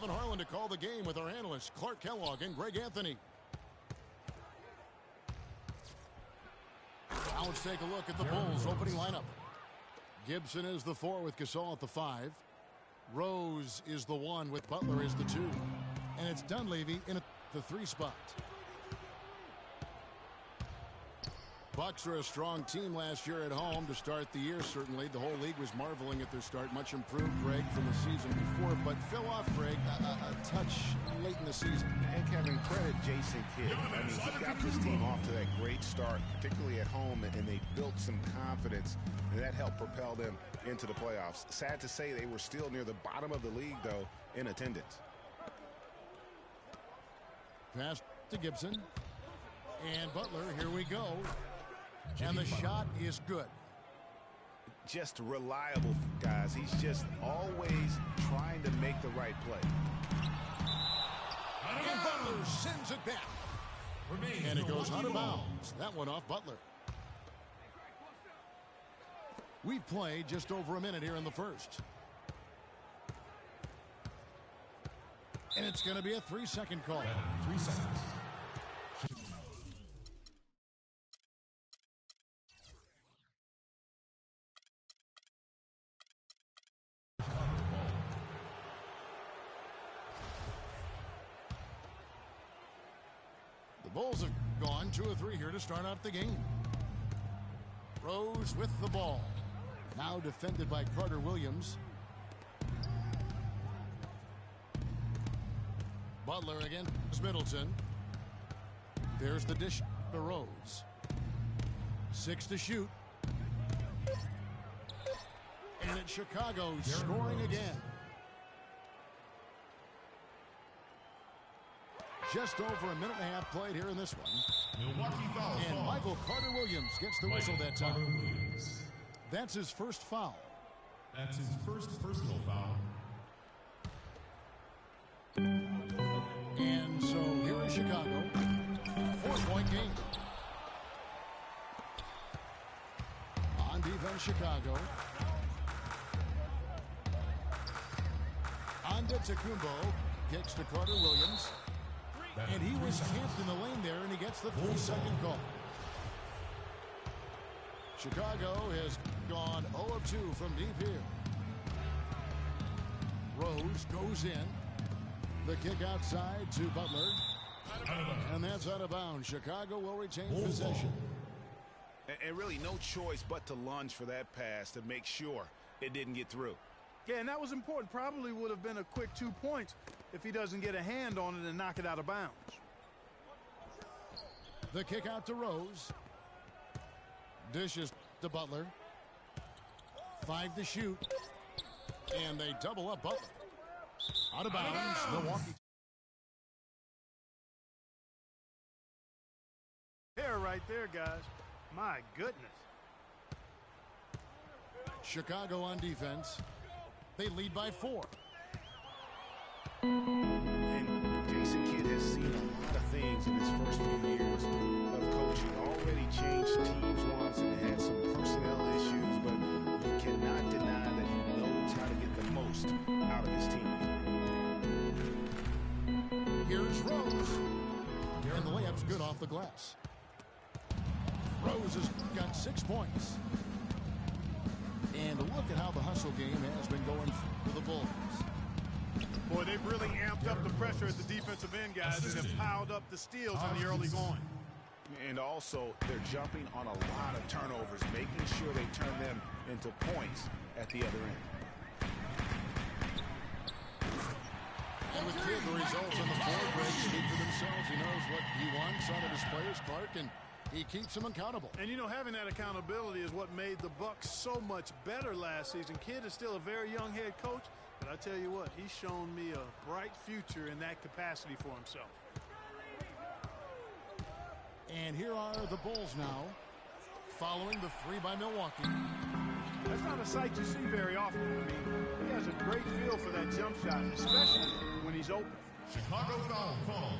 Kevin Harlan to call the game with our analysts Clark Kellogg and Greg Anthony. Now let's take a look at the Bulls' opening lineup. Gibson is the 4 with Gasol at the 5. Rose is the 1 with Butler as the 2. And it's Dunleavy in the 3 spot. Bucks are a strong team last year at home to start the year, certainly. The whole league was marveling at their start. Much improved, Greg, from the season before. But fill off, Greg, a touch late in the season. And Kevin, credit Jason Kidd. I mean, he got this team off to that great start, particularly at home, and they built some confidence, and that helped propel them into the playoffs. Sad to say they were still near the bottom of the league, though, in attendance. Pass to Gibson. And Butler, here we go. And the shot is good. Just reliable, guys. He's just always trying to make the right play. And Butler sends it back. And it goes out of bounds. That one off Butler. We've played just over a minute here in the first. And it's going to be a 3-second call. 3 seconds. The Bulls have gone 2 of 3 here to start out the game. Rose with the ball. Now defended by Carter Williams. Butler against Middleton. There's the dish to Rose. 6 to shoot. And it's Chicago scoring again. Just over a minute and a half played here in this one. Milwaukee foul. And Michael Carter Williams gets the whistle that time. That's his first foul. That's his first personal foul. And so here is Chicago. 4-point game. On defense, Chicago. Antetokounmpo kicks to Carter Williams. And he was camped in the lane there, and he gets the 3-second call. Chicago has gone 0 of 2 from deep here. Rose goes in. The kick outside to Butler. And that's out of bounds. Chicago will retain possession. And really no choice but to lunge for that pass to make sure it didn't get through. Yeah, and that was important. Probably would have been a quick 2 points if he doesn't get a hand on it and knock it out of bounds. The kick out to Rose. Dishes to Butler. 5 to shoot. And they double up Butler. Out of bounds, Milwaukee. There, right there, guys. My goodness. Chicago on defense. They lead by 4. And Jason Kidd has seen a lot of things in his first few years of coaching. Already changed teams once and had some personnel issues, but you cannot deny that he knows how to get the most out of his team. Here's Rose. And the layup's good off the glass. Rose has got 6 points. And look at how the hustle game has been going for the Bulls. Boy, they've really amped up the pressure at the defensive end, guys, and have piled up the steals in the early going. And also, they're jumping on a lot of turnovers, making sure they turn them into points at the other end. And with Kidd, the results on the floor, Greg, speak for themselves. He knows what he wants out of his players, Clark, and he keeps them accountable. And, you know, having that accountability is what made the Bucks so much better last season. Kidd is still a very young head coach, but I tell you what, he's shown me a bright future in that capacity for himself. And here are the Bulls now, following the 3 by Milwaukee. That's not a sight you see very often. I mean, he has a great feel for that jump shot, especially when he's open. Chicago foul call.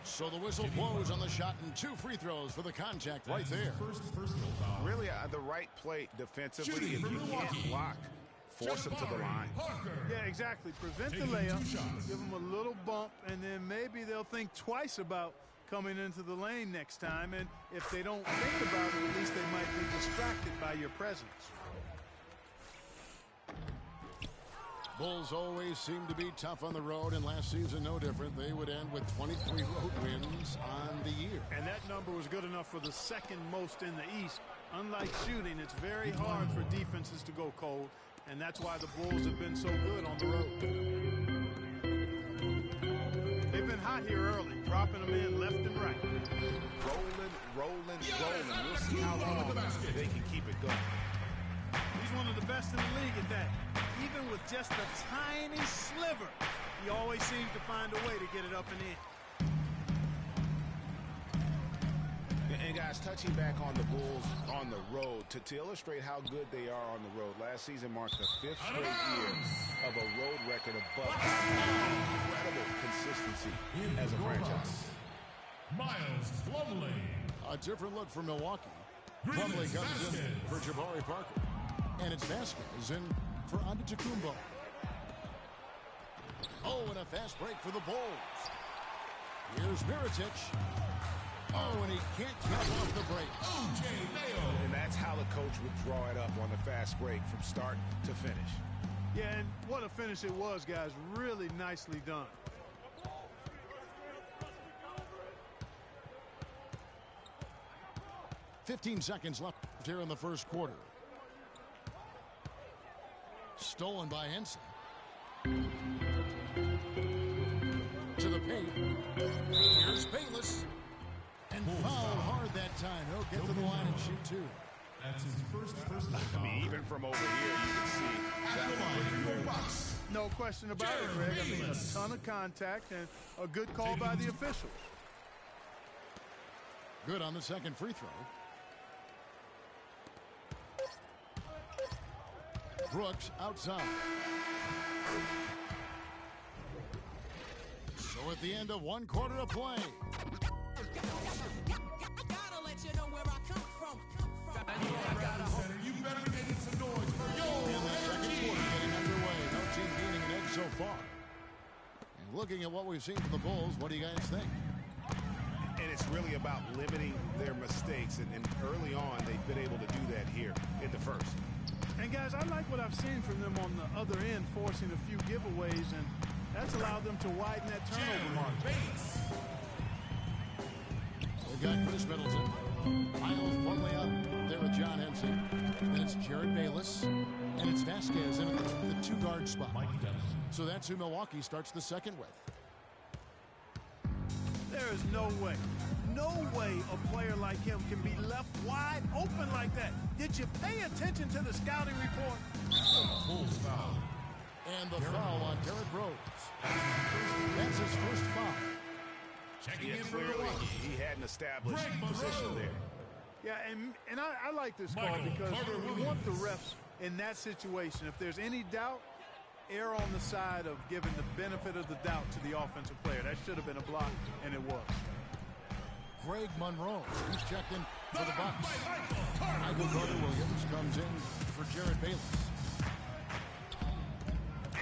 So the whistle blows on the shot and 2 free throws for the contact right there. First personal foul. Really the right play defensively. Shooting If for you Milwaukee. can't block force them to the line. Yeah, exactly. Prevent the layup, give them a little bump, and then maybe they'll think twice about coming into the lane next time. And if they don't think about it, at least they might be distracted by your presence. Bulls always seem to be tough on the road, and last season no different. They would end with 23 road wins on the year. And that number was good enough for the second most in the East. Unlike shooting, it's very hard for defenses to go cold, and that's why the Bulls have been so good on the road. They've been hot here early, dropping them in left and right. Rolling. We'll see how long they can keep it going. He's one of the best in the league at that. Even with just a tiny sliver, he always seems to find a way to get it up and in. And guys, touching back on the Bulls on the road, to illustrate how good they are on the road, last season marked the 5th straight year of a road record of Bucks. Incredible consistency as a franchise. Miles Plumlee. A different look for Milwaukee. Plumlee comes in for Jabari Parker. And it's Vasquez in for Antetokounmpo. Oh, and a fast break for the Bulls. Here's Mirotic. Oh, and he can't cap off the break. O.J. Mayo. And that's how the coach would draw it up on the fast break from start to finish. Yeah, and what a finish it was, guys. Really nicely done. .15 seconds left here in the first quarter. Stolen by Henson. To the paint. Here's Bayless. And fouled hard that time. He'll get to the line and shoot two. That's his first personal foul. I mean, even from over here, you can see At the line for your Bucks. No question about it, Greg. I mean, a ton of contact and a good call by the official. Good on the second free throw. Brooks outside. So at the end of one quarter of play. You better be making some noise for In the second quarter getting underway. No team gaining an edge so far. And looking at what we've seen from the Bulls, what do you guys think? And it's really about limiting their mistakes. And early on, they've been able to do that here in the first. And, guys, I like what I've seen from them on the other end, forcing a few giveaways, and that's allowed them to widen that turnover margin. They've got Chris Middleton. Miles Plumlee up there with John Henson. Then it's Jared Bayless. And it's Vasquez in the two-guard spot. So that's who Milwaukee starts the second with. There is no way a player like him can be left wide open like that. Did you pay attention to the scouting report? Bulls foul. And the foul on Derrick Rose. That's his first foul. Checking in for Clearly, Milwaukee. he had an established Greg position Monroe. there. Yeah, and I like this call Michael because Carter we want the Williams. refs in that situation. If there's any doubt, err on the side of giving the benefit of the doubt to the offensive player. That should have been a block, and it was. Greg Monroe. He's checked in for the Bucks. Michael Carter Williams comes in for Jared Bayless.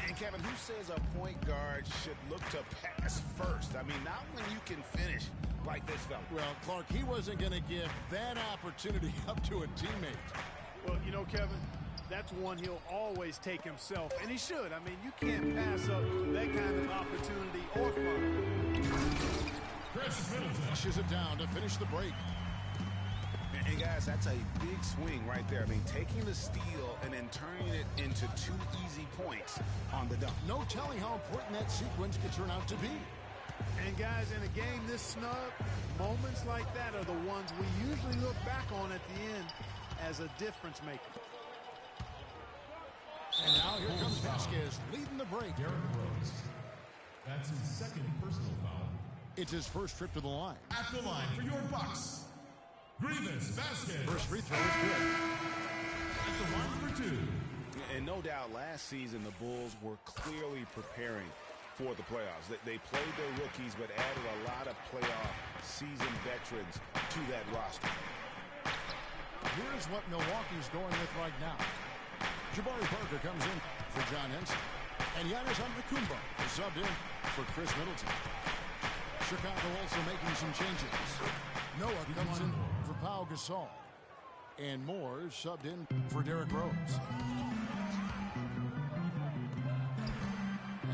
And Kevin, who says a point guard should look to pass first? I mean, not when you can finish like this fella. Well, Clark, he wasn't going to give that opportunity up to a teammate. Well, you know, Kevin, that's one he'll always take himself, and he should. I mean, you can't pass up that kind of opportunity or fun. Chris Middleton. Pushes it down to finish the break. And guys, that's a big swing right there. I mean, taking the steal and then turning it into 2 easy points on the dunk. No telling how important that sequence could turn out to be. And, guys, in a game this snug, moments like that are the ones we usually look back on at the end as a difference maker. And now here comes Vasquez leading the break. Derrick Rose. That's his second personal foul. It's his first trip to the line. At the line for your Bucks. Grievous Vasquez. First free throw is good. At the line for 2. And no doubt last season the Bulls were clearly preparing for the playoffs. They played their rookies but added a lot of playoff seasoned veterans to that roster. Here's what Milwaukee's going with right now. Jabari Parker comes in for John Henson. And Giannis Antetokounmpo is subbed in for Chris Middleton. Chicago also making some changes. Noah comes in for Pau Gasol. And Moore subbed in for Derrick Rose.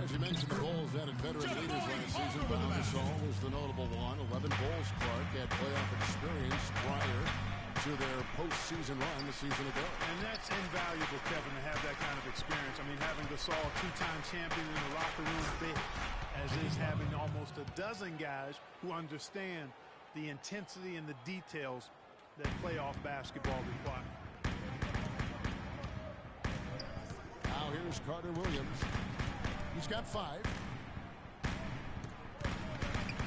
As you mentioned, the Bulls added veteran leaders last season. Pau Gasol was the notable one. 11 Bulls Clark had playoff experience prior to their postseason run the season ago. And that's invaluable, Kevin, to have that kind of experience. I mean, having Gasol, two-time champion in the locker room, big, as is having almost a dozen guys who understand the intensity and the details that playoff basketball requires. Now here's Carter Williams. He's got 5.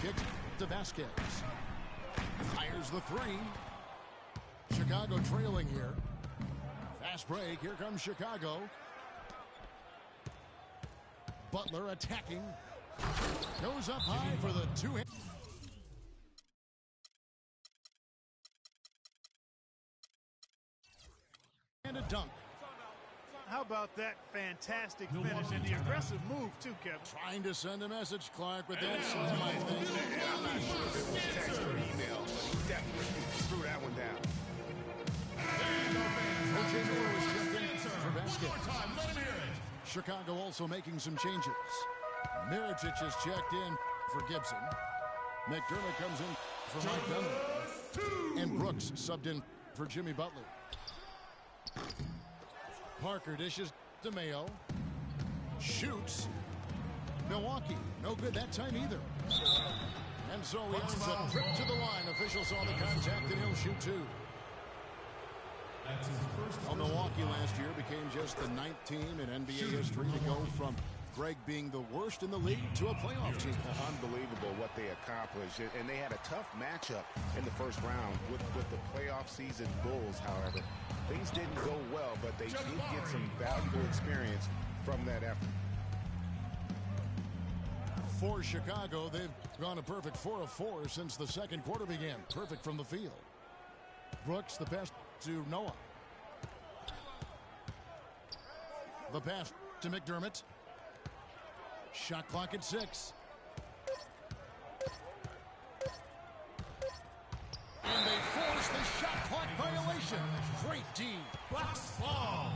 Kicks to Vasquez. Fires the 3. Chicago trailing here. Fast break. Here comes Chicago. Butler attacking. Goes up high for the 2-hand. And a dunk. How about that fantastic finish and the aggressive move, too, Kevin? Trying to send a message, Clark, but that's slam, I think. I'm not sure if it was text or email, but he definitely threw that one down. O.J. Moore was checked in for Vasquez. Chicago also making some changes. Mirotic is checked in for Gibson. McDermott comes in for Mike Dunleavy. And Brooks subbed in for Jimmy Butler. Parker dishes to Mayo. Shoots. Milwaukee. No good that time either. And so he earns a trip to the line. Officials saw the contact and he'll shoot 2. Well, Milwaukee last year became just the 9th team in NBA history to go from Greg being the worst in the league to a playoff team. Unbelievable what they accomplished. And they had a tough matchup in the first round with the playoff season Bulls, however. Things didn't go well, but they did get some valuable experience from that effort. For Chicago, they've gone a perfect 4 of 4 since the second quarter began. Perfect from the field. Brooks, the pass to Noah. The pass to McDermott. Shot clock at 6. And they force the shot clock violation. Great D. Bucks ball.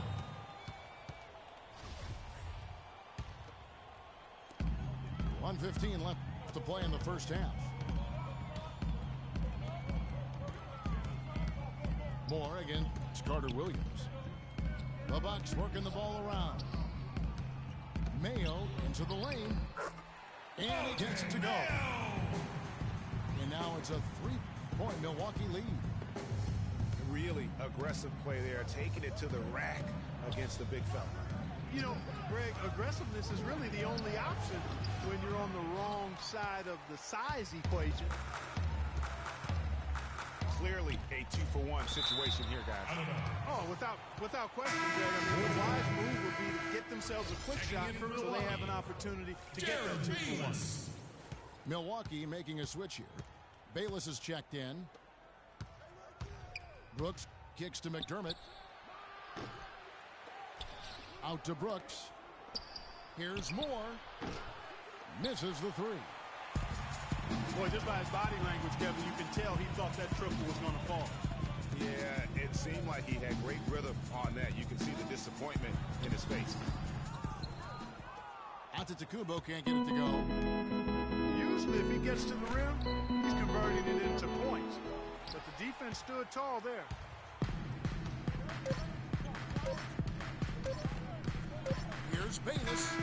.115 left to play in the first half. Moore against Carter Williams. The Bucks working the ball around. Mayo into the lane. And he gets it to go. And now it's a 3-point Milwaukee lead. Really aggressive play there, taking it to the rack against the big fella. You know, Greg, aggressiveness is really the only option when you're on the wrong side of the size equation. Clearly a 2-for-1 situation here, guys. Oh, without question, Greg. I mean, the wise move would be to get themselves a quick shot so they have an opportunity to get that 2-for-1. Milwaukee making a switch here. Bayless is checked in. Brooks kicks to McDermott. Out to Brooks. Here's Moore. Misses the 3. Boy, just by his body language, Kevin, you can tell he thought that triple was going to fall. Yeah, it seemed like he had great rhythm on that. You can see the disappointment in his face. Antetokounmpo can't get it to go. Usually, if he gets to the rim, he's converting it into points. But the defense stood tall there. Here's Bayless.